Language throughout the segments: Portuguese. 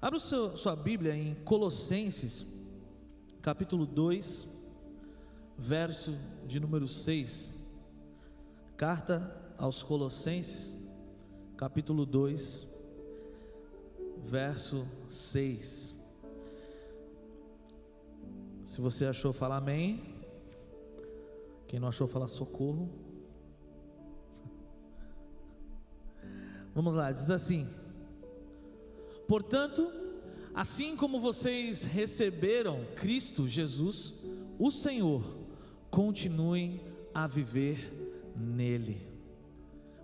Abra sua Bíblia em Colossenses, capítulo 2, verso de número 6. Carta aos Colossenses, capítulo 2, verso 6. Se você achou, fala amém. Quem não achou, fala socorro. Vamos lá, diz assim: portanto, assim como vocês receberam Cristo Jesus, o Senhor, continuem a viver nele.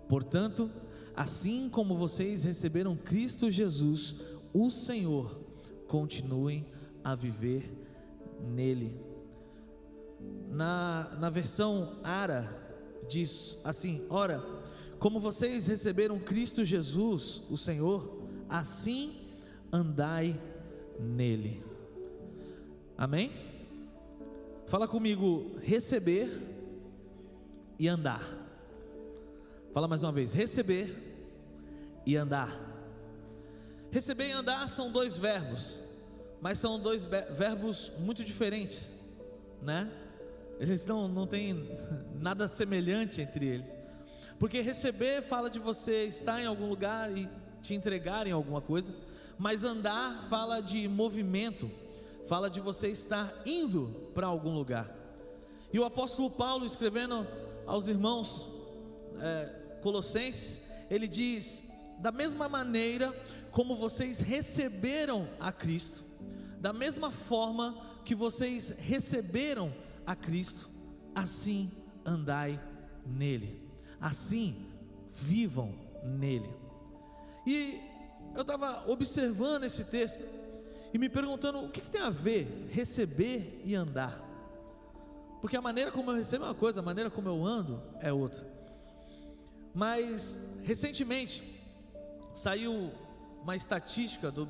Portanto, assim como vocês receberam Cristo Jesus, o Senhor, continuem a viver nele. Na versão Ara, diz assim: ora, como vocês receberam Cristo Jesus, o Senhor, assim andai nele. Amém? Fala comigo: receber e andar. Fala mais uma vez: receber e andar. Receber e andar são dois verbos, mas são dois verbos muito diferentes, né? Eles não têm nada semelhante entre eles. Porque receber fala de você estar em algum lugar e te entregar em alguma coisa, mas andar fala de movimento, fala de você estar indo para algum lugar. E o apóstolo Paulo, escrevendo aos irmãos Colossenses, ele diz: da mesma maneira como vocês receberam a Cristo, da mesma forma que vocês receberam a Cristo, assim andai nele, assim vivam nele. E eu estava observando esse texto e me perguntando o que tem a ver receber e andar, porque a maneira como eu recebo é uma coisa, a maneira como eu ando é outra. Mas recentemente saiu uma estatística do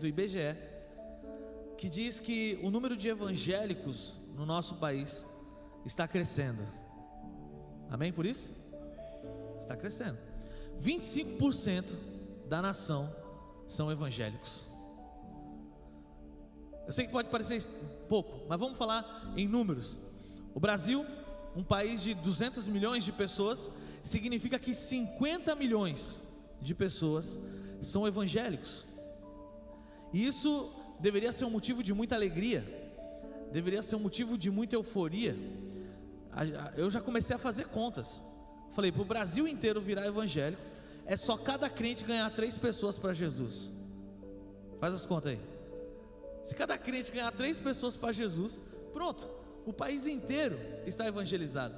IBGE que diz que o número de evangélicos no nosso país está crescendo. Amém por isso? Está crescendo. 25% da nação são evangélicos. Eu sei que pode parecer pouco, mas vamos falar em números. O Brasil, um país de 200 milhões de pessoas, significa que 50 milhões de pessoas são evangélicos. E isso deveria ser um motivo de muita alegria, deveria ser um motivo de muita euforia. Eu já comecei a fazer contas. Falei, para o Brasil inteiro virar evangélico, é só cada crente ganhar 3 pessoas para Jesus. Faz as contas aí. Se cada crente ganhar 3 pessoas para Jesus, pronto, o país inteiro está evangelizado.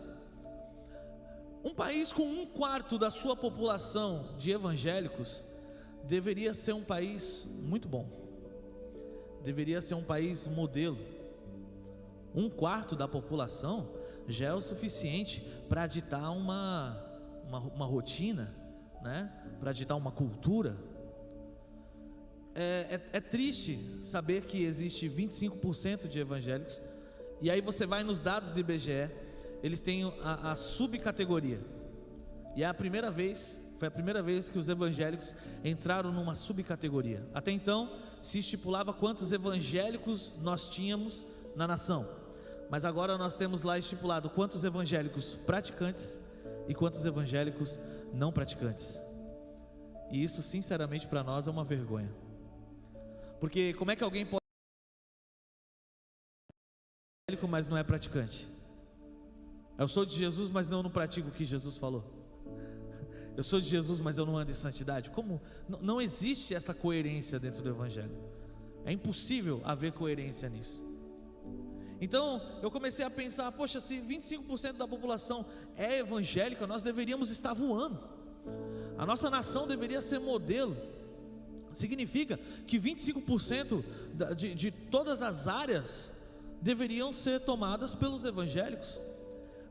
Um país com 1/4 da sua população de evangélicos deveria ser um país muito bom, deveria ser um país modelo. 1/4 da população já é o suficiente para ditar uma rotina, né? Para ditar uma cultura. É triste saber que existe 25% de evangélicos, e aí você vai nos dados do IBGE, eles têm a subcategoria, e foi a primeira vez que os evangélicos entraram numa subcategoria. Até então se estipulava quantos evangélicos nós tínhamos na nação, mas agora nós temos lá estipulado quantos evangélicos praticantes e quantos evangélicos não praticantes. E isso sinceramente para nós é uma vergonha, porque como é que alguém pode ser evangélico mas não é praticante? Eu sou de Jesus, mas eu não pratico o que Jesus falou. Eu sou de Jesus, mas eu não ando em santidade. Como? Não existe essa coerência dentro do evangelho. É impossível haver coerência nisso. Então eu comecei a pensar: poxa, se 25% da população é evangélica, nós deveríamos estar voando. A nossa nação deveria ser modelo. Significa que 25% de todas as áreas deveriam ser tomadas pelos evangélicos.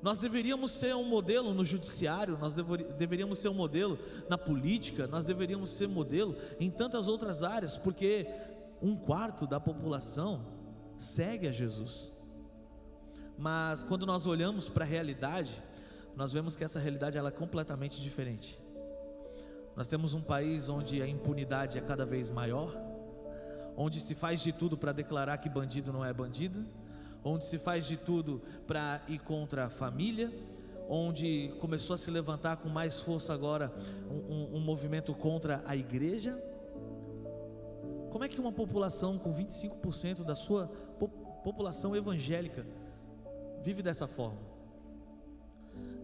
Nós deveríamos ser um modelo no judiciário, nós deveríamos ser um modelo na política, nós deveríamos ser modelo em tantas outras áreas, porque 1/4 da população segue a Jesus. Mas quando nós olhamos para a realidade, nós vemos que essa realidade ela é completamente diferente. Nós temos um país onde a impunidade é cada vez maior, onde se faz de tudo para declarar que bandido não é bandido, onde se faz de tudo para ir contra a família, onde começou a se levantar com mais força agora um movimento contra a igreja. Como é que uma população com 25% da sua população evangélica vive dessa forma?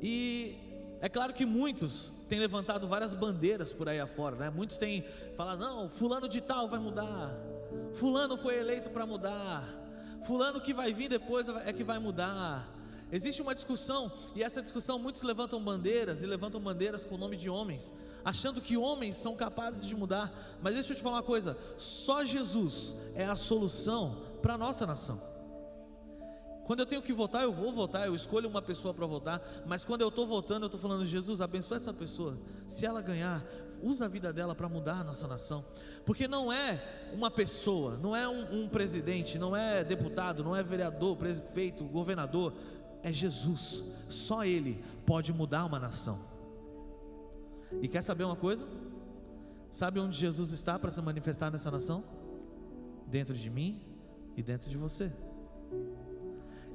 E é claro que muitos têm levantado várias bandeiras por aí afora, né? Muitos têm falado, não, fulano de tal vai mudar, fulano foi eleito para mudar, fulano que vai vir depois é que vai mudar. Existe uma discussão, e essa discussão muitos levantam bandeiras, e levantam bandeiras com o nome de homens, achando que homens são capazes de mudar. Mas deixa eu te falar uma coisa, só Jesus é a solução para a nossa nação. Quando eu tenho que votar, eu vou votar, eu escolho uma pessoa para votar, mas quando eu estou votando, eu estou falando, Jesus, abençoa essa pessoa, se ela ganhar, usa a vida dela para mudar a nossa nação. Porque não é uma pessoa, não é um presidente, não é deputado, não é vereador, prefeito, governador, é Jesus, só Ele pode mudar uma nação. E quer saber uma coisa? Sabe onde Jesus está para se manifestar nessa nação? Dentro de mim e dentro de você.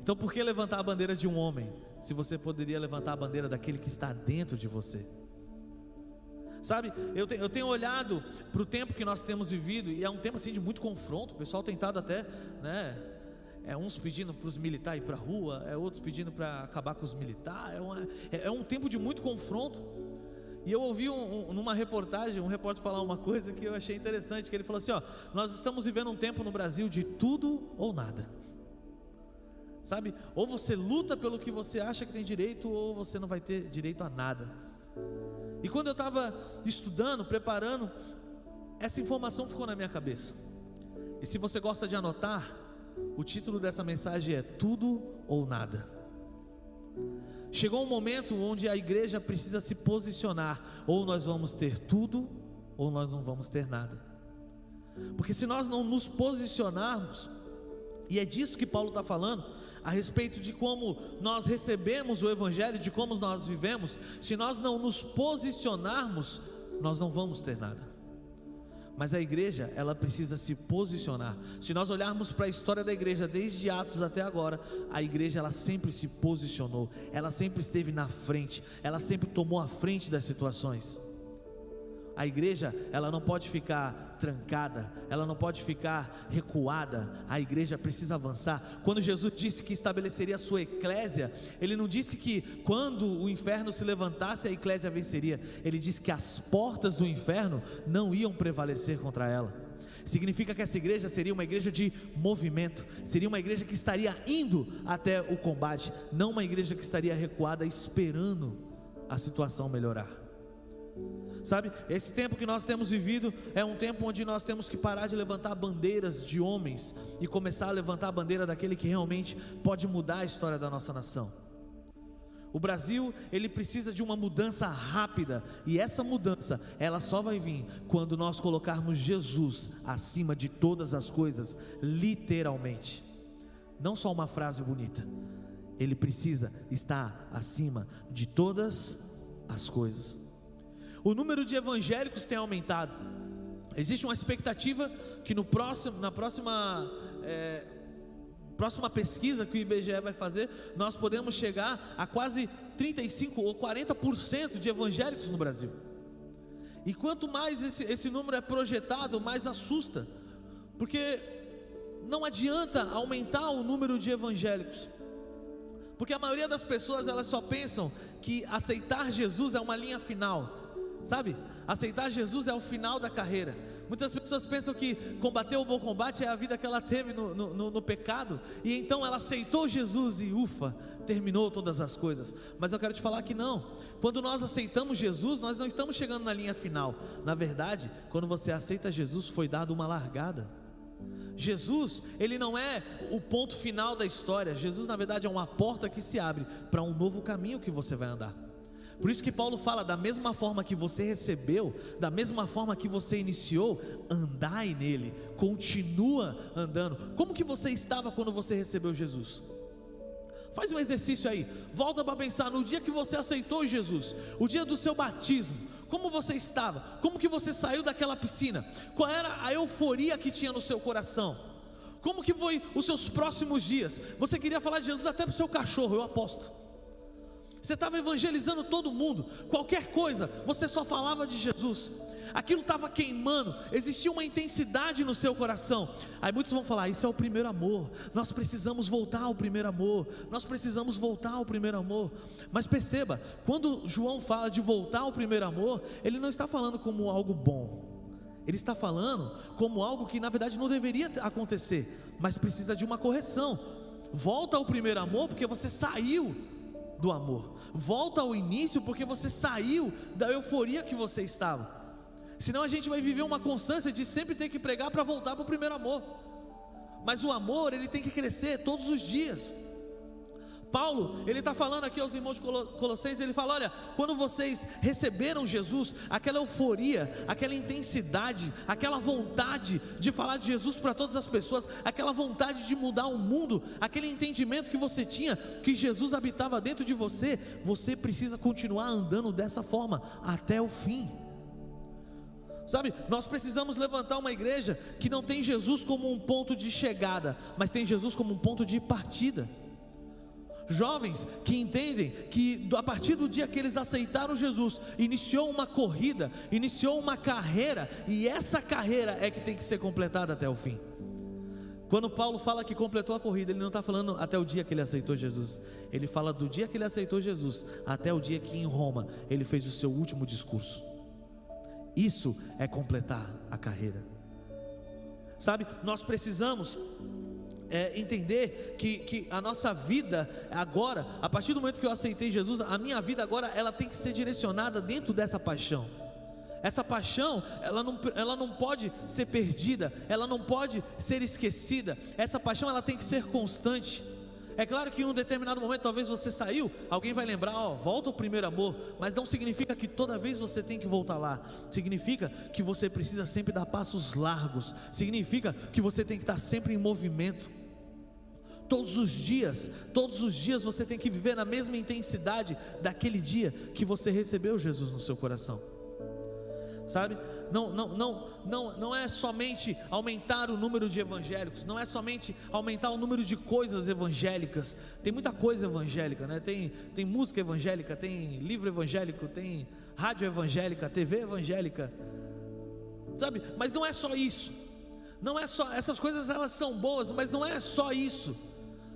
Então por que levantar a bandeira de um homem, se você poderia levantar a bandeira daquele que está dentro de você? Sabe, eu tenho olhado para o tempo que nós temos vivido, e é um tempo assim de muito confronto. O pessoal tem tentado até, né, uns pedindo para os militares ir para a rua, outros pedindo para acabar com os militares. É um tempo de muito confronto. E eu ouvi numa reportagem, um repórter falar uma coisa que eu achei interessante, que ele falou assim, nós estamos vivendo um tempo no Brasil de tudo ou nada. Sabe, ou você luta pelo que você acha que tem direito, ou você não vai ter direito a nada. E quando eu estava estudando, preparando, essa informação ficou na minha cabeça. E se você gosta de anotar, o título dessa mensagem é Tudo ou Nada. Chegou um momento onde a igreja precisa se posicionar, ou nós vamos ter tudo, ou nós não vamos ter nada. Porque se nós não nos posicionarmos, e é disso que Paulo está falando, a respeito de como nós recebemos o Evangelho, de como nós vivemos, se nós não nos posicionarmos, nós não vamos ter nada. Mas a igreja, ela precisa se posicionar. Se nós olharmos para a história da igreja, desde Atos até agora, a igreja ela sempre se posicionou, ela sempre esteve na frente, ela sempre tomou a frente das situações. A igreja, ela não pode ficar trancada, ela não pode ficar recuada, a igreja precisa avançar. Quando Jesus disse que estabeleceria a sua eclésia, Ele não disse que quando o inferno se levantasse a eclésia venceria, Ele disse que as portas do inferno não iam prevalecer contra ela. Significa que essa igreja seria uma igreja de movimento, seria uma igreja que estaria indo até o combate, não uma igreja que estaria recuada esperando a situação melhorar. Sabe, esse tempo que nós temos vivido é um tempo onde nós temos que parar de levantar bandeiras de homens e começar a levantar a bandeira daquele que realmente pode mudar a história da nossa nação. O Brasil, ele precisa de uma mudança rápida, e essa mudança, ela só vai vir quando nós colocarmos Jesus acima de todas as coisas, literalmente. Não só uma frase bonita, Ele precisa estar acima de todas as coisas. O número de evangélicos tem aumentado. Existe uma expectativa que na próxima pesquisa que o IBGE vai fazer, nós podemos chegar a quase 35 ou 40% de evangélicos no Brasil. E quanto mais esse número é projetado, mais assusta, porque não adianta aumentar o número de evangélicos, porque a maioria das pessoas, elas só pensam que aceitar Jesus é uma linha final. Sabe, aceitar Jesus é o final da carreira. Muitas pessoas pensam que combater o bom combate é a vida que ela teve no pecado, e então ela aceitou Jesus e ufa, terminou todas as coisas. Mas eu quero te falar que não. Quando nós aceitamos Jesus, nós não estamos chegando na linha final. Na verdade, quando você aceita Jesus, foi dado uma largada. Jesus, Ele não é o ponto final da história. Jesus na verdade é uma porta que se abre para um novo caminho que você vai andar. Por isso que Paulo fala, da mesma forma que você recebeu, da mesma forma que você iniciou, andai nele, continua andando. Como que você estava quando você recebeu Jesus? Faz um exercício aí, volta para pensar no dia que você aceitou Jesus, o dia do seu batismo, como você estava, como que você saiu daquela piscina, qual era a euforia que tinha no seu coração, como que foi os seus próximos dias. Você queria falar de Jesus até para o seu cachorro, eu aposto. Você estava evangelizando todo mundo, qualquer coisa, você só falava de Jesus. Aquilo estava queimando, existia uma intensidade no seu coração. Aí muitos vão falar, isso é o primeiro amor, nós precisamos voltar ao primeiro amor, nós precisamos voltar ao primeiro amor. Mas perceba, quando João fala de voltar ao primeiro amor, ele não está falando como algo bom, ele está falando como algo que na verdade não deveria acontecer, mas precisa de uma correção. Volta ao primeiro amor porque você saiu do amor, volta ao início porque você saiu da euforia que você estava. Senão a gente vai viver uma constância de sempre ter que pregar para voltar para o primeiro amor. Mas o amor, ele tem que crescer todos os dias. Paulo, ele está falando aqui aos irmãos de Colossenses, ele fala, olha, quando vocês receberam Jesus, aquela euforia, aquela intensidade, aquela vontade de falar de Jesus para todas as pessoas, aquela vontade de mudar o mundo, aquele entendimento que você tinha, que Jesus habitava dentro de você, você precisa continuar andando dessa forma, até o fim. Sabe, nós precisamos levantar uma igreja que não tem Jesus como um ponto de chegada, mas tem Jesus como um ponto de partida. Jovens que entendem que a partir do dia que eles aceitaram Jesus, iniciou uma corrida, iniciou uma carreira, e essa carreira é que tem que ser completada até o fim. Quando Paulo fala que completou a corrida, ele não está falando até o dia que ele aceitou Jesus, ele fala do dia que ele aceitou Jesus, até o dia que em Roma, ele fez o seu último discurso. Isso é completar a carreira. Sabe, nós precisamos entender que a nossa vida agora, a partir do momento que eu aceitei Jesus, a minha vida agora, ela tem que ser direcionada dentro dessa paixão. Essa paixão, ela não pode ser perdida, ela não pode ser esquecida. Essa paixão, ela tem que ser constante. É claro que em um determinado momento, talvez você saiu, alguém vai lembrar, volta ao primeiro amor, mas não significa que toda vez você tem que voltar lá, significa que você precisa sempre dar passos largos, significa que você tem que estar sempre em movimento, todos os dias você tem que viver na mesma intensidade daquele dia que você recebeu Jesus no seu coração. Sabe, não é somente aumentar o número de evangélicos, não é somente aumentar o número de coisas evangélicas. Tem muita coisa evangélica, né? Tem música evangélica, tem livro evangélico, tem rádio evangélica, TV evangélica, sabe? Mas não é só isso, não é só, essas coisas elas são boas, mas não é só isso.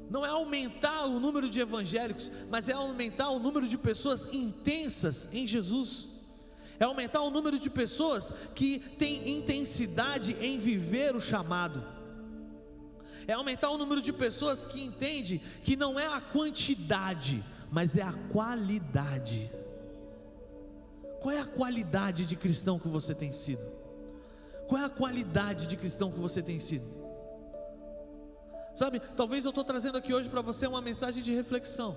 Não é aumentar o número de evangélicos, mas é aumentar o número de pessoas intensas em Jesus. É aumentar o número de pessoas que têm intensidade em viver o chamado. É aumentar o número de pessoas que entendem que não é a quantidade, mas é a qualidade. Qual é a qualidade de cristão que você tem sido? Qual é a qualidade de cristão que você tem sido? Sabe, talvez eu estou trazendo aqui hoje para você uma mensagem de reflexão.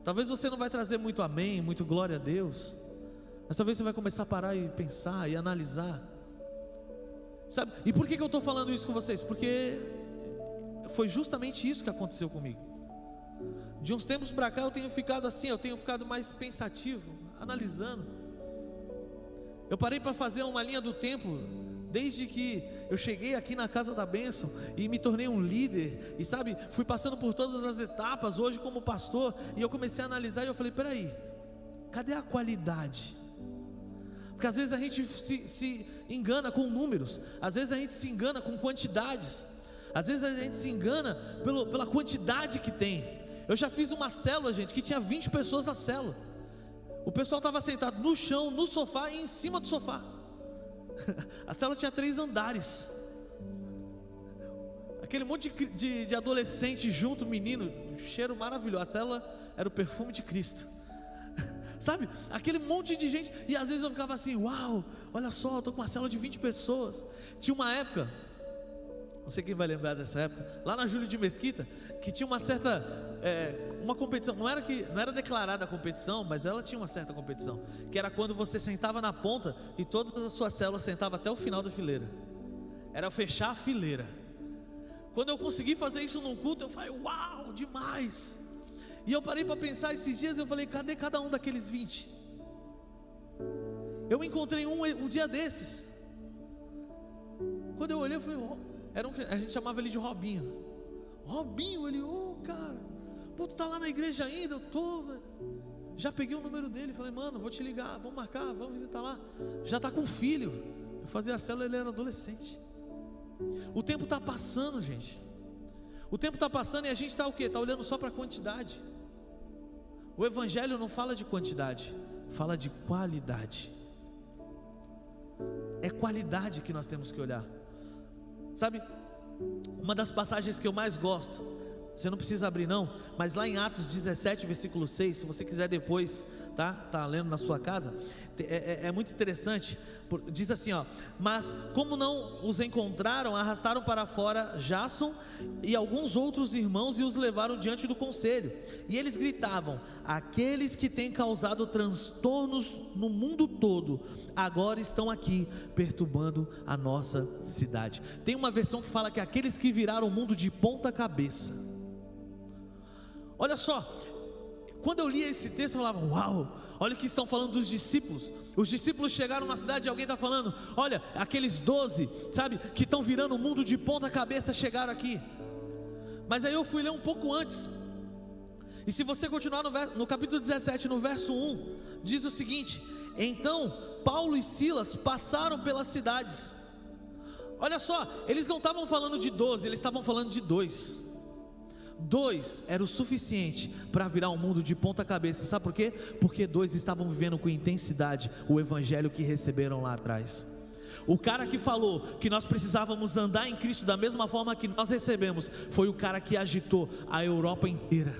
Talvez você não vai trazer muito amém, muito glória a Deus, mas talvez você vai começar a parar e pensar e analisar. Sabe, e por que eu estou falando isso com vocês? Porque foi justamente isso que aconteceu comigo. De uns tempos para cá eu tenho ficado assim, eu tenho ficado mais pensativo, analisando. Eu parei para fazer uma linha do tempo, desde que eu cheguei aqui na Casa da Bênção e me tornei um líder, e sabe, fui passando por todas as etapas, hoje como pastor, e eu comecei a analisar e eu falei, peraí, cadê a qualidade? Porque às vezes a gente se engana com números, às vezes a gente se engana com quantidades, às vezes a gente se engana pela quantidade que tem. Eu já fiz uma célula, gente, que tinha 20 pessoas na célula. O pessoal estava sentado no chão, no sofá e em cima do sofá. A célula tinha 3 andares. Aquele monte de adolescente junto, menino, cheiro maravilhoso. A célula era o perfume de Cristo. Sabe, aquele monte de gente. E às vezes eu ficava assim, uau, olha só, eu estou com uma célula de 20 pessoas. Tinha uma época, não sei quem vai lembrar dessa época, lá na Júlio de Mesquita, que tinha uma certa uma competição, não era declarada a competição, mas ela tinha uma certa competição, que era quando você sentava na ponta e todas as suas células sentavam até o final da fileira. Era fechar a fileira. Quando eu consegui fazer isso num culto, eu falei, uau, demais. E eu parei para pensar esses dias, eu falei, cadê cada um daqueles 20? Eu encontrei um dia desses. Quando eu olhei, eu falei, a gente chamava ele de Robinho. Robinho, ele, cara, pô, tu tá lá na igreja ainda? Eu tô, velho. Já peguei o número dele, falei, mano, vou te ligar, vamos marcar, vamos visitar lá. Já tá com filho. Eu fazia a célula, ele era adolescente. O tempo está passando, gente. O tempo está passando e a gente está o quê? Está olhando só para a quantidade. O Evangelho não fala de quantidade, fala de qualidade. É qualidade que nós temos que olhar. Sabe, uma das passagens que eu mais gosto, você não precisa abrir não, mas lá em Atos 17, versículo 6, se você quiser depois, tá lendo na sua casa, é muito interessante, diz assim, mas como não os encontraram, arrastaram para fora Jasson e alguns outros irmãos e os levaram diante do conselho, e eles gritavam, aqueles que têm causado transtornos no mundo todo, agora estão aqui perturbando a nossa cidade. Tem uma versão que fala que aqueles que viraram o mundo de ponta cabeça. Olha só, quando eu li esse texto eu falava, uau, olha o que estão falando dos discípulos. Os discípulos chegaram na cidade e alguém está falando, olha, aqueles 12, sabe, que estão virando o mundo de ponta cabeça chegaram aqui. Mas aí eu fui ler um pouco antes, e se você continuar no capítulo 17, no verso 1, diz o seguinte, então Paulo e Silas passaram pelas cidades. Olha só, eles não estavam falando de 12, eles estavam falando de 2. 2 era o suficiente para virar um mundo de ponta cabeça. Sabe por quê? Porque 2 estavam vivendo com intensidade o evangelho que receberam lá atrás. O cara que falou que nós precisávamos andar em Cristo da mesma forma que nós recebemos, foi o cara que agitou a Europa inteira.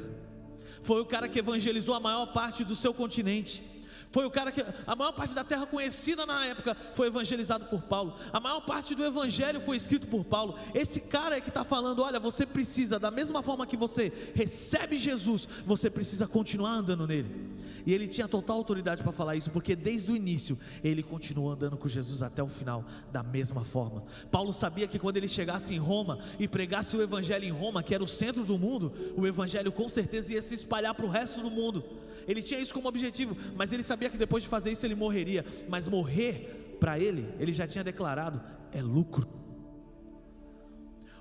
Foi o cara que evangelizou a maior parte do seu continente. Foi o cara que, a maior parte da terra conhecida na época foi evangelizado por Paulo. A maior parte do evangelho foi escrito por Paulo. Esse cara é que está falando, olha, você precisa, da mesma forma que você recebe Jesus, você precisa continuar andando nele. E ele tinha total autoridade para falar isso, porque desde o início, ele continuou andando com Jesus até o final, da mesma forma. Paulo sabia que quando ele chegasse em Roma, e pregasse o evangelho em Roma, que era o centro do mundo, o evangelho com certeza ia se espalhar para o resto do mundo. Ele tinha isso como objetivo, mas ele sabia que depois de fazer isso ele morreria. Mas morrer, para ele já tinha declarado, é lucro.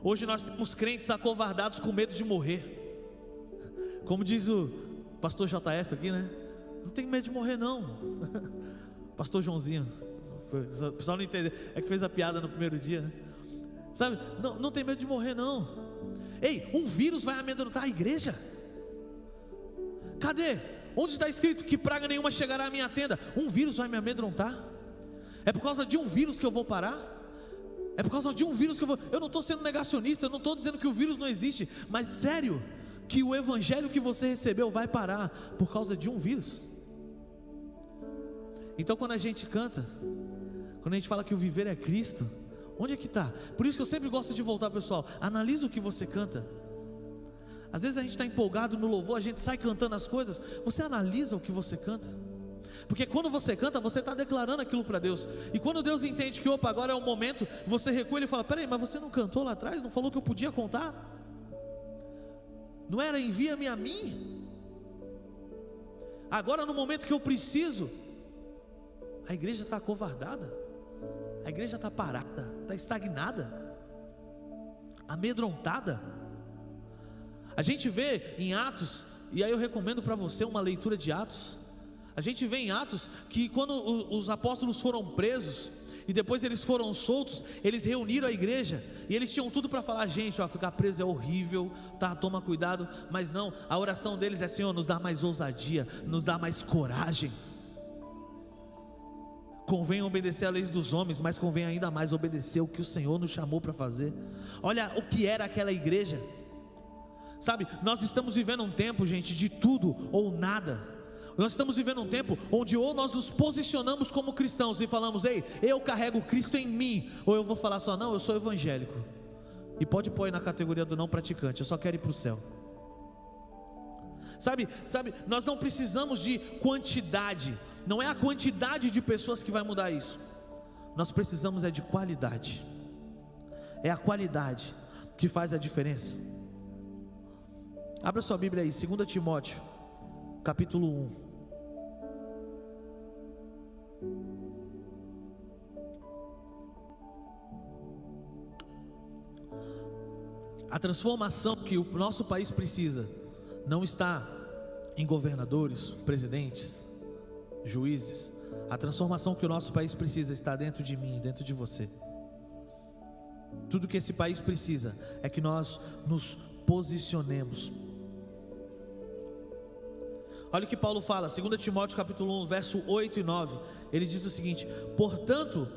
Hoje nós temos crentes acovardados com medo de morrer. Como diz o pastor JF aqui, né? Não tem medo de morrer não. Pastor Joãozinho, o pessoal não entendeu, é que fez a piada no primeiro dia, né? Sabe, não tem medo de morrer não. Ei, um vírus vai amedrontar a igreja? Cadê? Onde está escrito que praga nenhuma chegará à minha tenda? Um vírus vai me amedrontar? É por causa de um vírus que eu vou parar? É por causa de um vírus que eu vou... Eu não estou sendo negacionista, eu não estou dizendo que o vírus não existe, mas sério, que o evangelho que você recebeu vai parar por causa de um vírus? Então quando a gente canta, quando a gente fala que o viver é Cristo, onde é que está? Por isso que eu sempre gosto de voltar, pessoal, analisa o que você canta. Às vezes a gente está empolgado no louvor, a gente sai cantando as coisas, você analisa o que você canta, porque quando você canta, você está declarando aquilo para Deus, e quando Deus entende que, opa, agora é o momento, você recua e fala, peraí, mas você não cantou lá atrás, não falou que eu podia contar? Não era envia-me a mim? Agora no momento que eu preciso, a igreja está acovardada, a igreja está parada, está estagnada, amedrontada. A gente vê em Atos, e aí eu recomendo para você uma leitura de Atos. A gente vê em Atos que quando os apóstolos foram presos e depois eles foram soltos, eles reuniram a igreja e eles tinham tudo para falar, gente, ficar preso é horrível, tá, toma cuidado, mas não, a oração deles é, Senhor, nos dá mais ousadia, nos dá mais coragem. Convém obedecer a leis dos homens, mas convém ainda mais obedecer o que o Senhor nos chamou para fazer. Olha o que era aquela igreja. Sabe, nós estamos vivendo um tempo, gente, de tudo ou nada. Nós estamos vivendo um tempo onde ou nós nos posicionamos como cristãos e falamos, ei, eu carrego Cristo em mim, ou eu vou falar só, não, eu sou evangélico. E pode pôr aí na categoria do não praticante, eu só quero ir para o céu. Sabe, nós não precisamos de quantidade, não é a quantidade de pessoas que vai mudar isso. Nós precisamos é de qualidade. É a qualidade que faz a diferença. Abra sua Bíblia aí, 2 Timóteo, capítulo 1. A transformação que o nosso país precisa não está em governadores, presidentes, juízes. A transformação que o nosso país precisa está dentro de mim, dentro de você. Tudo que esse país precisa é que nós nos posicionemos. Olha o que Paulo fala, 2 Timóteo capítulo 1, verso 8 e 9. Ele diz o seguinte: Portanto,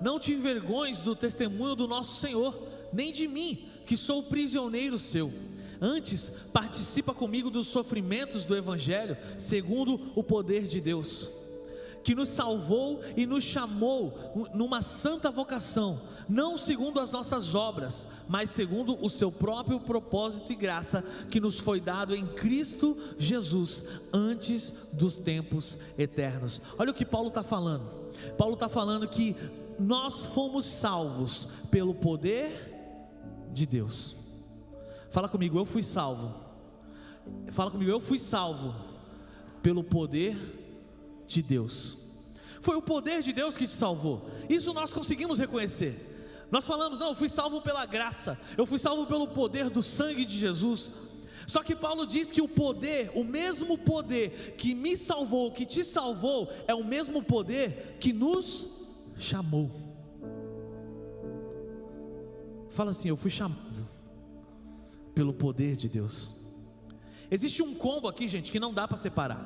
não te envergonhes do testemunho do nosso Senhor, nem de mim, que sou prisioneiro seu. Antes, participa comigo dos sofrimentos do Evangelho, segundo o poder de Deus, que nos salvou e nos chamou numa santa vocação, não segundo as nossas obras, mas segundo o seu próprio propósito e graça, que nos foi dado em Cristo Jesus, antes dos tempos eternos. Olha o que Paulo está falando. Paulo está falando que nós fomos salvos pelo poder de Deus. Fala comigo, eu fui salvo. Fala comigo, eu fui salvo pelo poder de Deus. Foi o poder de Deus que te salvou. Isso nós conseguimos reconhecer. Nós falamos, não, eu fui salvo pela graça, eu fui salvo pelo poder do sangue de Jesus. Só que Paulo diz que o poder, o mesmo poder que me salvou, que te salvou, é o mesmo poder que nos chamou. Fala assim, eu fui chamado pelo poder de Deus. Existe um combo aqui, gente, que não dá para separar.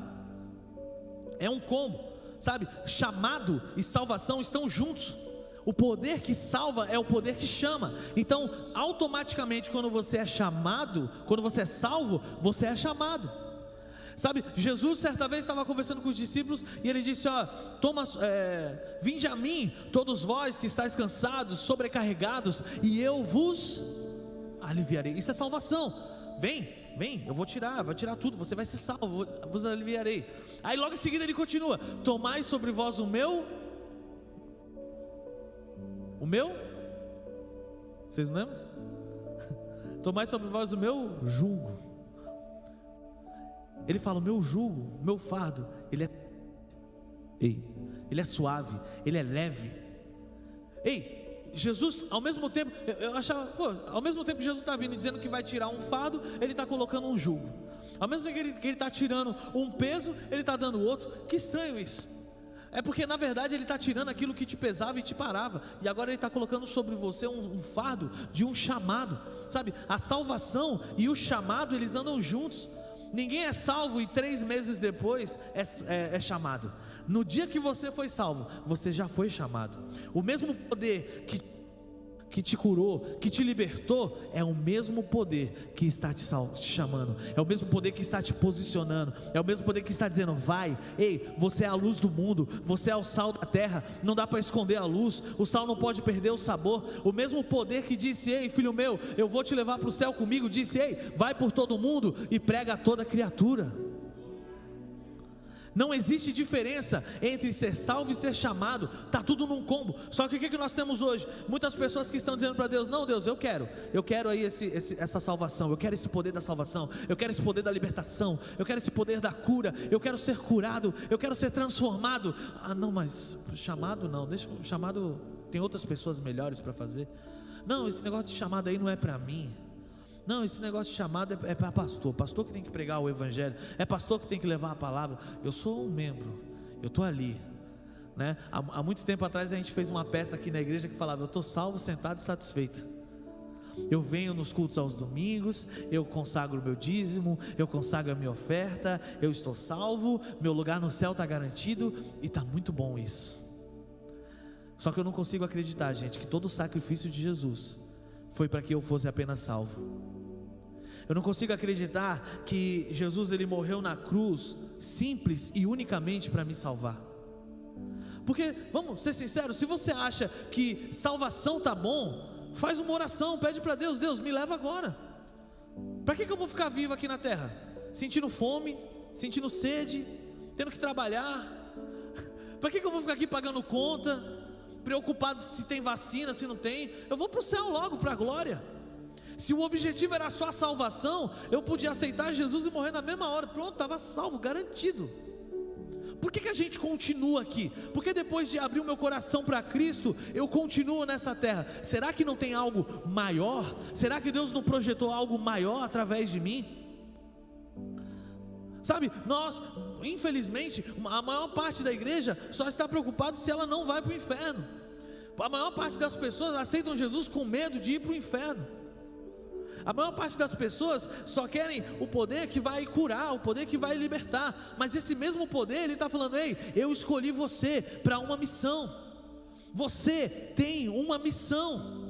É um combo, sabe? Chamado e salvação estão juntos. O poder que salva é o poder que chama. Então, automaticamente, quando você é chamado, quando você é salvo, você é chamado. Sabe, Jesus certa vez estava conversando com os discípulos e ele disse: vinde a mim, todos vós que estáis cansados, sobrecarregados, e eu vos aliviarei. Isso é salvação. Vem, eu vou tirar tudo, você vai ser salvo, vos aliviarei. Aí logo em seguida ele continua: tomai sobre vós o meu, vocês não lembram? Tomai sobre vós o meu jugo. Ele fala: o meu jugo, o meu fardo, ele é suave, ele é leve. Jesus, ao mesmo tempo, eu achava, ao mesmo tempo que Jesus está vindo dizendo que vai tirar um fardo, ele está colocando um jugo. Ao mesmo tempo que ele está tirando um peso, ele está dando outro. Que estranho isso. É porque na verdade ele está tirando aquilo que te pesava e te parava, e agora ele está colocando sobre você um fardo de um chamado. Sabe, a salvação e o chamado, eles andam juntos. Ninguém é salvo e 3 meses depois é chamado. No dia que você foi salvo, você já foi chamado. O mesmo poder que te curou, que te libertou, é o mesmo poder que está te chamando, é o mesmo poder que está te posicionando, é o mesmo poder que está dizendo: vai, você é a luz do mundo, você é o sal da terra, não dá para esconder a luz, o sal não pode perder o sabor. O mesmo poder que disse: filho meu, eu vou te levar para o céu comigo, disse: vai por todo mundo e prega a toda criatura. Não existe diferença entre ser salvo e ser chamado, está tudo num combo. Só que o que nós temos hoje? Muitas pessoas que estão dizendo para Deus: não, Deus, eu quero aí essa salvação, eu quero esse poder da salvação, eu quero esse poder da libertação, eu quero esse poder da cura, eu quero ser curado, eu quero ser transformado. Não, mas chamado não, deixa o chamado, tem outras pessoas melhores para fazer. Não, esse negócio de chamado aí não é para mim. Não, esse negócio de chamado é para pastor que tem que pregar o evangelho, é pastor que tem que levar a palavra. Eu sou um membro, eu estou ali, né? Há muito tempo atrás a gente fez uma peça aqui na igreja que falava: eu estou salvo, sentado e satisfeito. Eu venho nos cultos aos domingos, eu consagro o meu dízimo, eu consagro a minha oferta, eu estou salvo, meu lugar no céu está garantido, e está muito bom isso. Só que eu não consigo acreditar, gente, que todo o sacrifício de Jesus foi para que eu fosse apenas salvo. Eu não consigo acreditar que Jesus, ele morreu na cruz simples e unicamente para me salvar. Porque, vamos ser sinceros, se você acha que salvação tá bom, faz uma oração, pede para Deus: Deus, me leva agora. Para que eu vou ficar vivo aqui na terra? Sentindo fome, sentindo sede, tendo que trabalhar? Para que eu vou ficar aqui pagando conta, preocupado se tem vacina, se não tem? Eu vou para o céu logo, para a glória. Se o objetivo era só a salvação, eu podia aceitar Jesus e morrer na mesma hora, pronto, estava salvo, garantido. Por que a gente continua aqui? Porque depois de abrir o meu coração para Cristo, eu continuo nessa terra. Será que não tem algo maior? Será que Deus não projetou algo maior através de mim? Sabe, nós, infelizmente, a maior parte da igreja só está preocupada se ela não vai para o inferno. A maior parte das pessoas aceitam Jesus com medo de ir para o inferno. A maior parte das pessoas só querem o poder que vai curar, o poder que vai libertar. Mas esse mesmo poder, ele está falando: ei, eu escolhi você para uma missão. Você tem uma missão.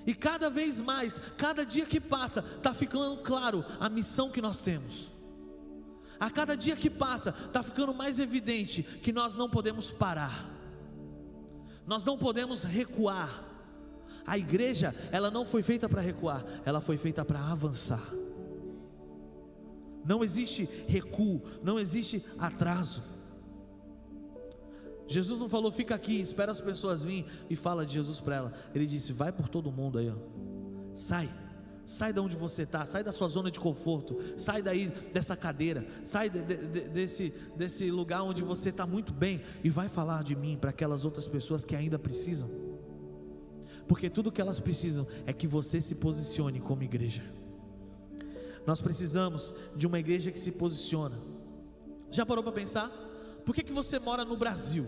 E cada vez mais, cada dia que passa, está ficando claro a missão que nós temos. A cada dia que passa, está ficando mais evidente que nós não podemos parar. Nós não podemos recuar. A igreja, ela não foi feita para recuar, ela foi feita para avançar. Não existe recuo, não existe atraso. Jesus não falou: fica aqui, espera as pessoas virem e fala de Jesus para ela. Ele disse: vai por todo mundo aí, ó. Sai de onde você está, sai da sua zona de conforto, sai daí dessa cadeira, sai desse lugar onde você está muito bem, e vai falar de mim para aquelas outras pessoas que ainda precisam. Porque tudo que elas precisam é que você se posicione como igreja. Nós precisamos de uma igreja que se posiciona. Já parou para pensar? Por que você mora no Brasil?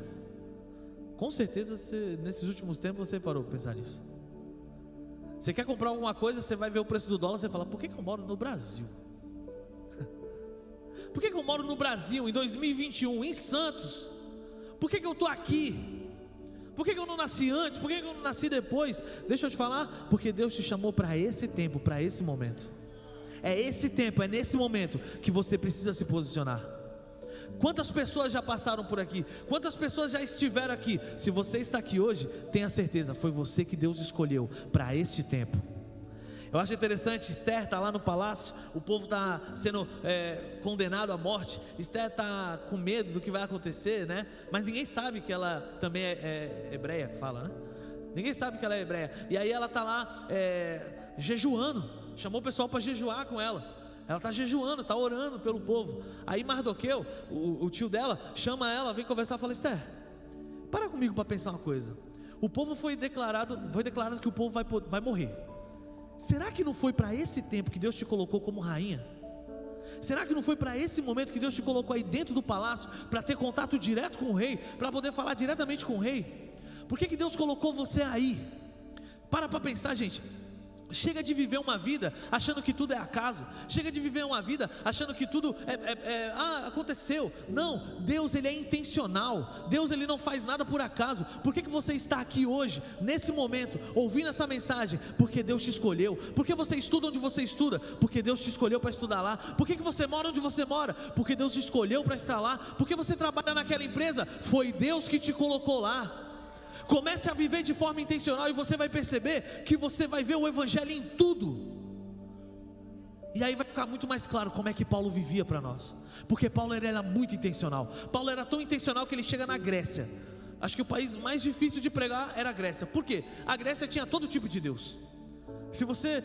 Com certeza nesses últimos tempos você parou para pensar nisso. Você quer comprar alguma coisa, você vai ver o preço do dólar, você fala: por que eu moro no Brasil? Por que eu moro no Brasil em 2021, em Santos? Por que eu estou aqui? Por que eu não nasci antes? Por que eu não nasci depois? Deixa eu te falar, porque Deus te chamou para esse tempo, para esse momento. É esse tempo, é nesse momento que você precisa se posicionar. Quantas pessoas já passaram por aqui? Quantas pessoas já estiveram aqui? Se você está aqui hoje, tenha certeza, foi você que Deus escolheu para este tempo. Eu acho interessante, Esther está lá no palácio, o povo está sendo condenado à morte. Esther está com medo do que vai acontecer, né? Mas ninguém sabe que ela também é hebreia, que fala, né? Ninguém sabe que ela é hebreia. E aí ela está lá jejuando, chamou o pessoal para jejuar com ela. Ela está jejuando, está orando pelo povo. Aí Mardoqueu, o tio dela, chama ela, vem conversar e fala: Esther, para comigo para pensar uma coisa. O povo foi declarado que o povo vai morrer. Será que não foi para esse tempo que Deus te colocou como rainha? Será que não foi para esse momento que Deus te colocou aí dentro do palácio, para ter contato direto com o rei, para poder falar diretamente com o rei? Por que Deus colocou você aí? Para pensar, gente. Chega de viver uma vida achando que tudo é acaso. Chega de viver uma vida achando que tudo aconteceu. Não, Deus, ele é intencional. Deus, ele não faz nada por acaso. Por que você está aqui hoje, nesse momento, ouvindo essa mensagem? Porque Deus te escolheu. Por que você estuda onde você estuda? Porque Deus te escolheu para estudar lá. Por que você mora onde você mora? Porque Deus te escolheu para estar lá. Por que você trabalha naquela empresa? Foi Deus que te colocou lá. Comece a viver de forma intencional e você vai perceber que você vai ver o evangelho em tudo. E aí vai ficar muito mais claro como é que Paulo vivia para nós. Porque Paulo era muito intencional. Paulo era tão intencional que ele chega na Grécia. Acho que o país mais difícil de pregar era a Grécia. Por quê? A Grécia tinha todo tipo de Deus. Se você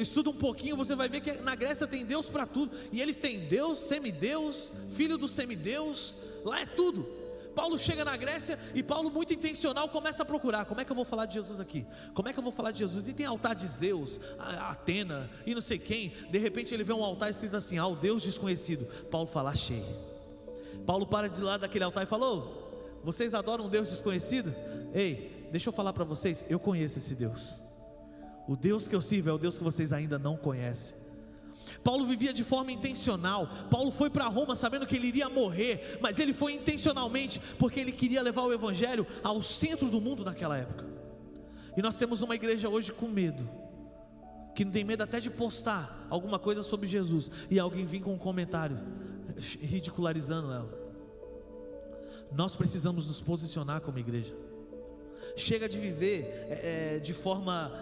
estuda um pouquinho, você vai ver que na Grécia tem Deus para tudo. E eles têm Deus, semideus, filho do semideus. Lá é tudo. Paulo chega na Grécia e Paulo, muito intencional, começa a procurar: como é que eu vou falar de Jesus aqui? Como é que eu vou falar de Jesus? E tem altar de Zeus, Atena e não sei quem. De repente ele vê um altar escrito assim: o Deus desconhecido. Paulo fala: achei. Paulo para de lá daquele altar e falou: vocês adoram um Deus desconhecido? Ei, deixa eu falar para vocês, eu conheço esse Deus. O Deus que eu sirvo é o Deus que vocês ainda não conhecem. Paulo vivia de forma intencional. Paulo foi para Roma sabendo que ele iria morrer, mas ele foi intencionalmente, porque ele queria levar o evangelho ao centro do mundo naquela época. E nós temos uma igreja hoje com medo, que não tem medo até de postar alguma coisa sobre Jesus e alguém vir com um comentário ridicularizando ela. Nós precisamos nos posicionar como igreja. Chega de viver de forma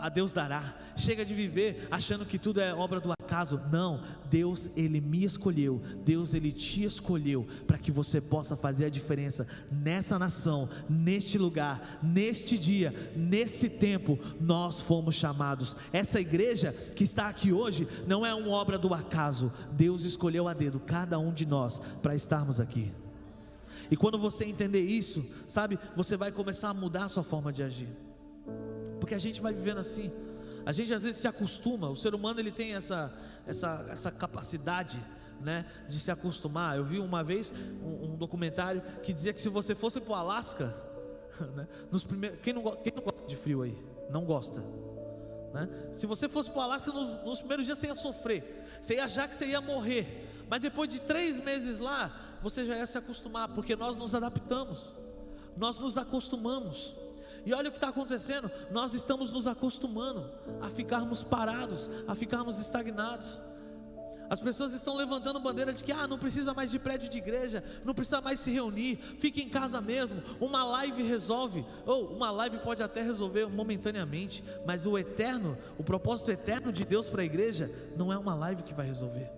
a Deus dará. Chega de viver achando que tudo é obra do acaso. acaso. Não, Deus, Ele me escolheu, Deus, Ele te escolheu, para que você possa fazer a diferença nessa nação, neste lugar, neste dia, nesse tempo. Nós fomos chamados. Essa igreja que está aqui hoje não é uma obra do acaso. Deus escolheu a dedo cada um de nós para estarmos aqui. E quando você entender isso, sabe, você vai começar a mudar a sua forma de agir, porque a gente vai vivendo assim. A gente às vezes se acostuma. O ser humano, ele tem essa capacidade, né, de se acostumar. Eu vi uma vez um documentário que dizia que se você fosse para o Alasca, né, quem não gosta de frio aí? Não gosta, né? Se você fosse para o Alasca, nos primeiros dias você ia sofrer, você ia achar que você ia morrer, mas depois de 3 meses lá, você já ia se acostumar, porque nós nos adaptamos, nós nos acostumamos. E olha o que está acontecendo, nós estamos nos acostumando a ficarmos parados, a ficarmos estagnados. As pessoas estão levantando bandeira de que não precisa mais de prédio de igreja, não precisa mais se reunir, fique em casa mesmo, uma live resolve. Ou uma live pode até resolver momentaneamente, mas o eterno, o propósito eterno de Deus para a igreja, não é uma live que vai resolver.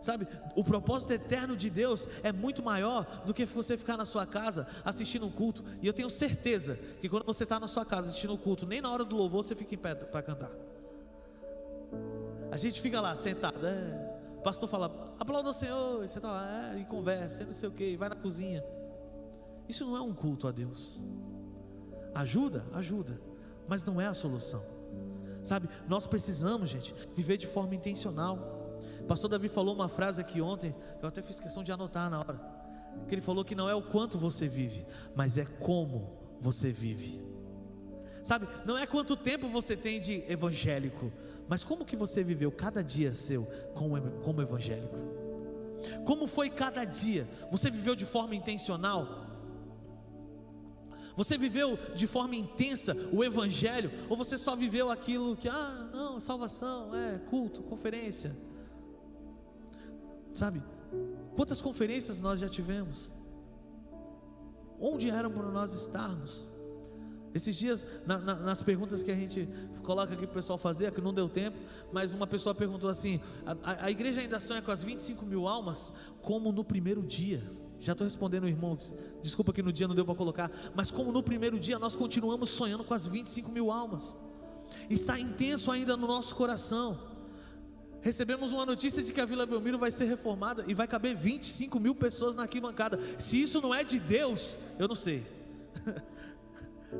Sabe, o propósito eterno de Deus é muito maior do que você ficar na sua casa assistindo um culto. E eu tenho certeza que quando você está na sua casa assistindo um culto, nem na hora do louvor você fica em pé para cantar. A gente fica lá sentado, o pastor fala, aplauda o Senhor, e você está lá, e conversa, e não sei o que, e vai na cozinha. Isso não é um culto a Deus. Ajuda, mas não é a solução. Sabe, nós precisamos, gente, viver de forma intencional. O pastor Davi falou uma frase aqui ontem, eu até fiz questão de anotar na hora, que ele falou que não é o quanto você vive, mas é como você vive. Sabe, não é quanto tempo você tem de evangélico, mas como que você viveu cada dia seu como evangélico. Como foi cada dia? Você viveu de forma intencional? Você viveu de forma intensa o evangelho? Ou você só viveu aquilo que, não, salvação, culto, conferência? Sabe, quantas conferências nós já tivemos? Onde eram para nós estarmos? Esses dias, nas perguntas que a gente coloca aqui para o pessoal fazer, que não deu tempo, mas uma pessoa perguntou assim, a igreja ainda sonha com as 25 mil almas, como no primeiro dia? Já estou respondendo, irmão, desculpa que no dia não deu para colocar, mas como no primeiro dia nós continuamos sonhando com as 25 mil almas, está intenso ainda no nosso coração. Recebemos uma notícia de que a Vila Belmiro vai ser reformada e vai caber 25 mil pessoas na arquibancada. Se isso não é de Deus, eu não sei.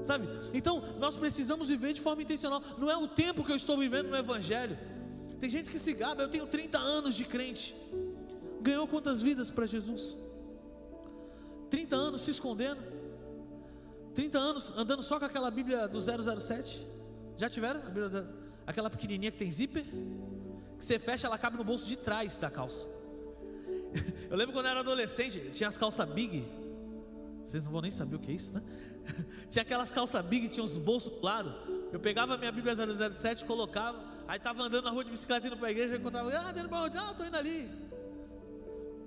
Sabe, então nós precisamos viver de forma intencional. Não é o tempo que eu estou vivendo no evangelho. Tem gente que se gaba, eu tenho 30 anos de crente. Ganhou quantas vidas para Jesus? 30 anos se escondendo, 30 anos andando só com aquela Bíblia do 007. Já tiveram? Aquela pequenininha que tem zíper, que você fecha, ela cabe no bolso de trás da calça. Eu lembro quando eu era adolescente, tinha as calças big. Vocês não vão nem saber o que é isso, né? Tinha aquelas calças big, tinha os bolsos do lado. Eu pegava a minha Bíblia 007, colocava. Aí estava andando na rua de bicicleta indo para a igreja, encontrava, estou indo ali.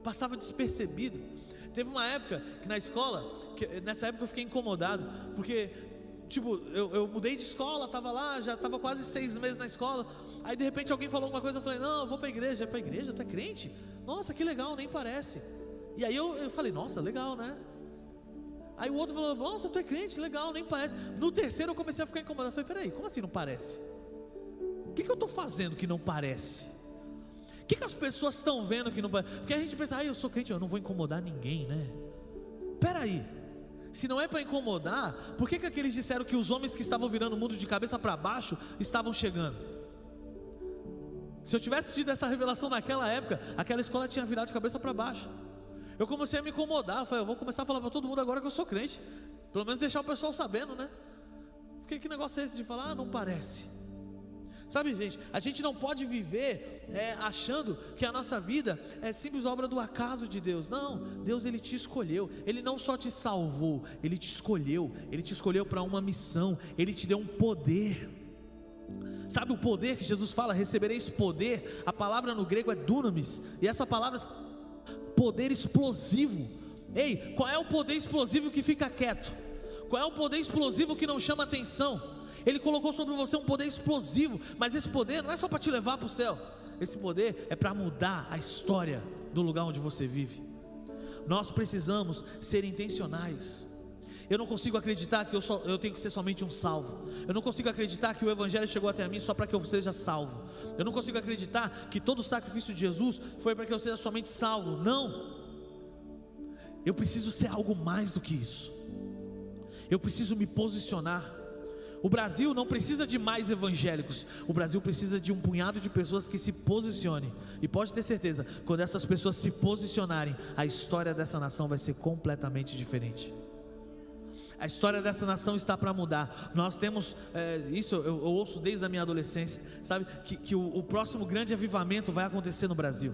Passava despercebido. Teve uma época que na escola, nessa época eu fiquei incomodado, porque tipo, eu mudei de escola, estava lá, já estava quase 6 meses na escola. Aí de repente alguém falou alguma coisa, eu falei, não, eu vou para a igreja. É para a igreja? Tu é crente? Nossa, que legal, nem parece. E aí eu falei, nossa, legal, né? Aí o outro falou, nossa, tu é crente, legal, nem parece. No terceiro eu comecei a ficar incomodado. Eu falei, peraí, como assim não parece? O que eu estou fazendo que não parece? O que as pessoas estão vendo que não parece? Porque a gente pensa, eu sou crente, eu não vou incomodar ninguém, né? Peraí, se não é para incomodar, por que aqueles disseram que os homens que estavam virando o mundo de cabeça para baixo estavam chegando? Se eu tivesse tido essa revelação naquela época, aquela escola tinha virado de cabeça para baixo. Eu comecei a me incomodar, eu falei, eu vou começar a falar para todo mundo agora que eu sou crente, pelo menos deixar o pessoal sabendo, né? Porque que negócio é esse de falar, não parece? Sabe, gente, a gente não pode viver achando que a nossa vida é simples obra do acaso de Deus. Não, Deus, Ele te escolheu. Ele não só te salvou, Ele te escolheu para uma missão. Ele te deu um poder. Sabe o poder que Jesus fala, recebereis poder? A palavra no grego é dunamis, e essa palavra poder explosivo. Ei, qual é o poder explosivo que fica quieto? Qual é o poder explosivo que não chama atenção? Ele colocou sobre você um poder explosivo, mas esse poder não é só para te levar para o céu. esse poder é para mudar a história do lugar onde você vive. Nós precisamos ser intencionais. Eu não consigo acreditar que eu tenho que ser somente um salvo. Eu não consigo acreditar que o Evangelho chegou até mim só para que eu seja salvo. Eu não consigo acreditar que todo o sacrifício de Jesus foi para que eu seja somente salvo. Não. Eu preciso ser algo mais do que isso. Eu preciso me posicionar. O Brasil não precisa de mais evangélicos. O Brasil precisa de um punhado de pessoas que se posicionem. E pode ter certeza, quando essas pessoas se posicionarem, a história dessa nação vai ser completamente diferente. A história dessa nação está para mudar. Nós temos, isso eu ouço desde a minha adolescência, sabe? Que o próximo grande avivamento vai acontecer no Brasil.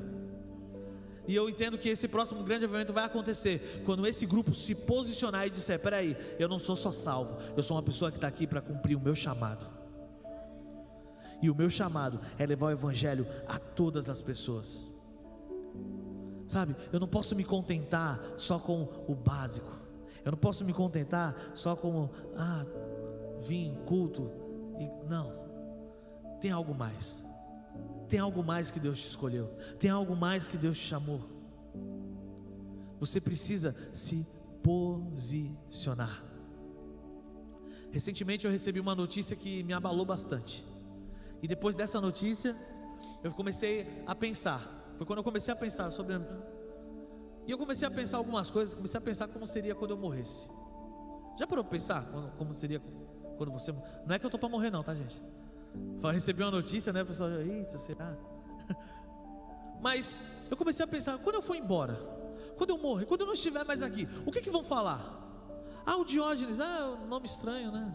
E eu entendo que esse próximo grande avivamento vai acontecer quando esse grupo se posicionar e disser: peraí, eu não sou só salvo, eu sou uma pessoa que está aqui para cumprir o meu chamado. E o meu chamado é levar o Evangelho a todas as pessoas. Sabe, eu não posso me contentar só com o básico. Eu não posso me contentar só com vinho, culto. Não, tem algo mais. Tem algo mais que Deus te escolheu. Tem algo mais que Deus te chamou. Você precisa se posicionar. Recentemente eu recebi uma notícia que me abalou bastante. E depois dessa notícia eu comecei a pensar. Foi quando eu comecei a pensar sobre... E eu comecei a pensar algumas coisas. Comecei a pensar como seria quando eu morresse. Já parou para pensar como seria quando você... Não é que eu estou para morrer não, tá, gente? Eu recebi uma notícia, né, o pessoal, eita, será? Mas eu comecei a pensar, quando eu for embora, quando eu morrer, quando eu não estiver mais aqui, o que vão falar? O Diógenes, nome estranho, né?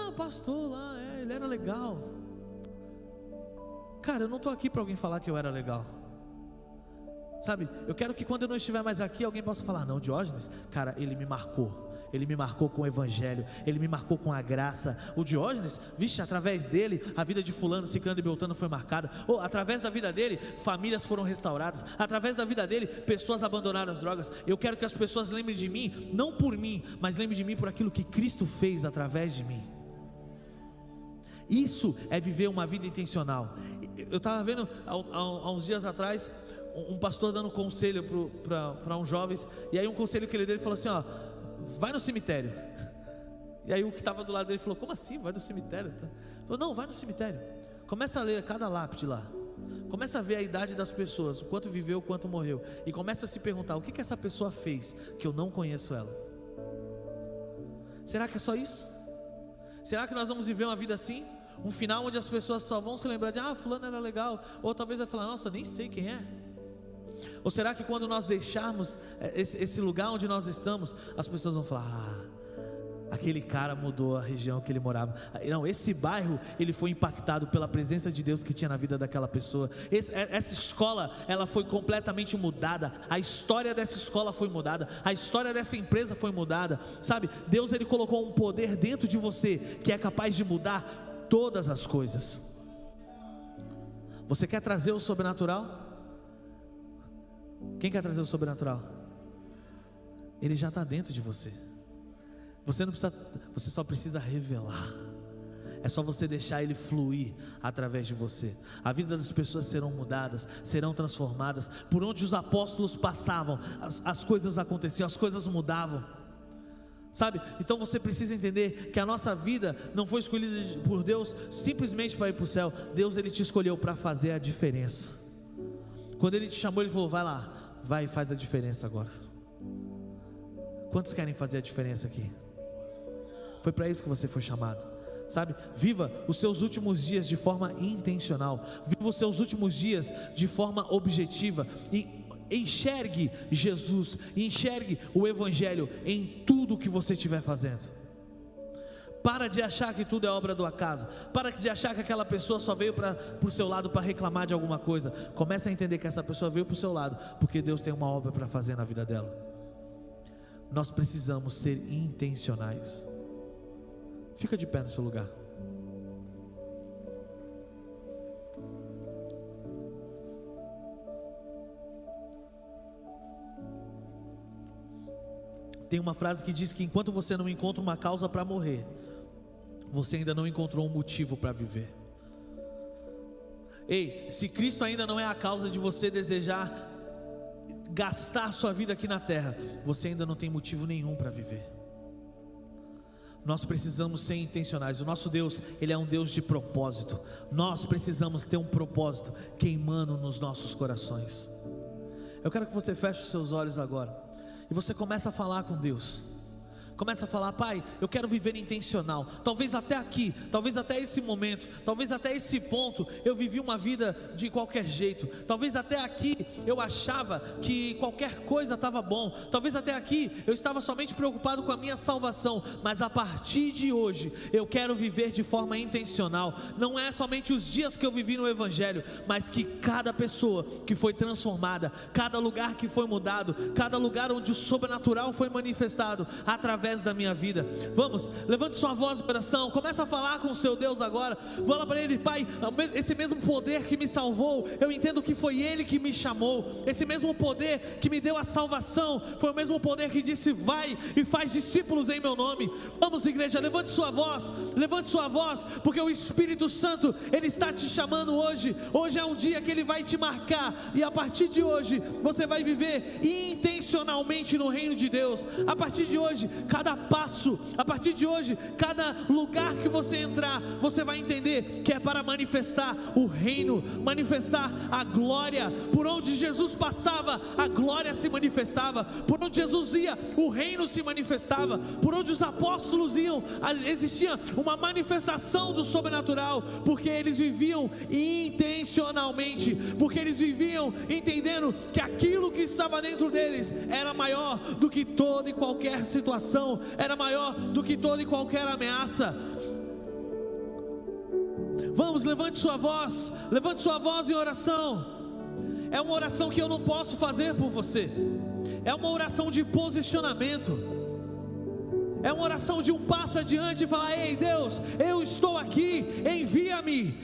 O pastor lá, ele era legal. Cara, eu não estou aqui para alguém falar que eu era legal. Sabe, eu quero que quando eu não estiver mais aqui, alguém possa falar: não, Diógenes, cara, ele me marcou. Ele me marcou com o Evangelho, ele me marcou com a graça. O Diógenes, vixe, através dele, a vida de fulano, ciclano e beltrano foi marcada. Através da vida dele, famílias foram restauradas. Através da vida dele, pessoas abandonaram as drogas. Eu quero que as pessoas lembrem de mim, não por mim, mas lembrem de mim por aquilo que Cristo fez através de mim. Isso é viver uma vida intencional. Eu estava vendo há uns dias atrás um pastor dando conselho para uns jovens. E aí um conselho que ele deu, ele falou assim: vai no cemitério. E aí o que estava do lado dele falou: como assim, vai no cemitério? Ele falou: não, vai no cemitério. Começa a ler cada lápide lá. Começa a ver a idade das pessoas, o quanto viveu, o quanto morreu. E começa a se perguntar: o que essa pessoa fez que eu não conheço ela? Será que é só isso? Será que nós vamos viver uma vida assim? Um final onde as pessoas só vão se lembrar de: fulano era legal. Ou talvez vai falar: nossa, nem sei quem é. Ou será que quando nós deixarmos esse lugar onde nós estamos, as pessoas vão falar: aquele cara mudou a região que ele morava. Não, esse bairro, ele foi impactado pela presença de Deus que tinha na vida daquela pessoa. Essa escola, ela foi completamente mudada. A história dessa escola foi mudada. A história dessa empresa foi mudada. Sabe, Deus, ele colocou um poder dentro de você que é capaz de mudar todas as coisas. Você quer trazer o sobrenatural? Quem quer trazer o sobrenatural? Ele já está dentro de você. Você não precisa, você só precisa revelar. É só você deixar ele fluir através de você. A vida das pessoas serão mudadas, serão transformadas. Por onde os apóstolos passavam, as coisas aconteciam, as coisas mudavam. Sabe? Então você precisa entender que a nossa vida não foi escolhida por Deus simplesmente para ir para o céu. Deus, ele te escolheu para fazer a diferença. Quando ele te chamou, ele falou: vai lá, vai e faz a diferença agora. Quantos querem fazer a diferença aqui? Foi para isso que você foi chamado. Sabe, viva os seus últimos dias de forma intencional. Viva os seus últimos dias de forma objetiva. E enxergue Jesus, enxergue o Evangelho em tudo que você estiver fazendo. Para de achar que tudo é obra do acaso. Para de achar que aquela pessoa só veio para o seu lado para reclamar de alguma coisa. Comece a entender que essa pessoa veio para o seu lado porque Deus tem uma obra para fazer na vida dela. Nós precisamos ser intencionais. Fica de pé no seu lugar. Tem uma frase que diz que enquanto você não encontra uma causa para morrer, você ainda não encontrou um motivo para viver. Ei, se Cristo ainda não é a causa de você desejar gastar sua vida aqui na terra, você ainda não tem motivo nenhum para viver. Nós precisamos ser intencionais. O nosso Deus, Ele é um Deus de propósito. Nós precisamos ter um propósito queimando nos nossos corações. Eu quero que você feche os seus olhos agora e você comece a falar com Deus. Começa a falar: Pai, eu quero viver intencional. Talvez até aqui, talvez até esse momento, talvez até esse ponto eu vivi uma vida de qualquer jeito. Talvez até aqui eu achava que qualquer coisa estava bom. Talvez até aqui eu estava somente preocupado com a minha salvação. Mas a partir de hoje eu quero viver de forma intencional. Não é somente os dias que eu vivi no Evangelho, mas que cada pessoa que foi transformada, cada lugar que foi mudado, cada lugar onde o sobrenatural foi manifestado através da minha vida. Vamos, levante sua voz de oração, começa a falar com o seu Deus agora. Fala para Ele: Pai, esse mesmo poder que me salvou, eu entendo que foi Ele que me chamou. Esse mesmo poder que me deu a salvação foi o mesmo poder que disse: vai e faz discípulos em meu nome. Vamos, igreja, levante sua voz, porque o Espírito Santo, Ele está te chamando hoje. Hoje é um dia que Ele vai te marcar, e a partir de hoje você vai viver intencionalmente no reino de Deus. A partir de hoje, cada passo, a partir de hoje, cada lugar que você entrar, você vai entender que é para manifestar o reino, manifestar a glória. Por onde Jesus passava, a glória se manifestava. Por onde Jesus ia, o reino se manifestava. Por onde os apóstolos iam, existia uma manifestação do sobrenatural, porque eles viviam intencionalmente, porque eles viviam entendendo que aquilo que estava dentro deles era maior do que toda e qualquer situação, era maior do que toda e qualquer ameaça. Vamos, levante sua voz em oração. É uma oração que eu não posso fazer por você, é uma oração de posicionamento. É uma oração de um passo adiante e falar: ei Deus, eu estou aqui, envia-me,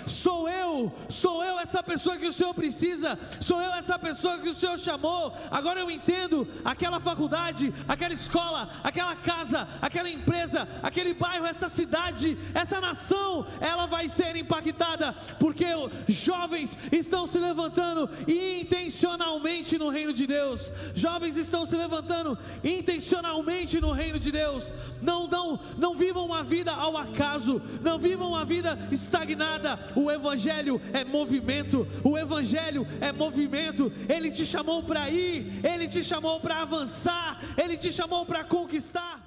sou eu essa pessoa que o Senhor precisa, sou eu essa pessoa que o Senhor chamou. Agora eu entendo, aquela faculdade, aquela escola, aquela casa, aquela empresa, aquele bairro, essa cidade, essa nação, ela vai ser impactada, porque jovens estão se levantando intencionalmente no reino de Deus. Jovens estão se levantando intencionalmente no reino de Deus. Não vivam uma vida ao acaso, não vivam uma vida estagnada. O Evangelho é movimento, o Evangelho é movimento. Ele te chamou para ir, Ele te chamou para avançar, Ele te chamou para conquistar.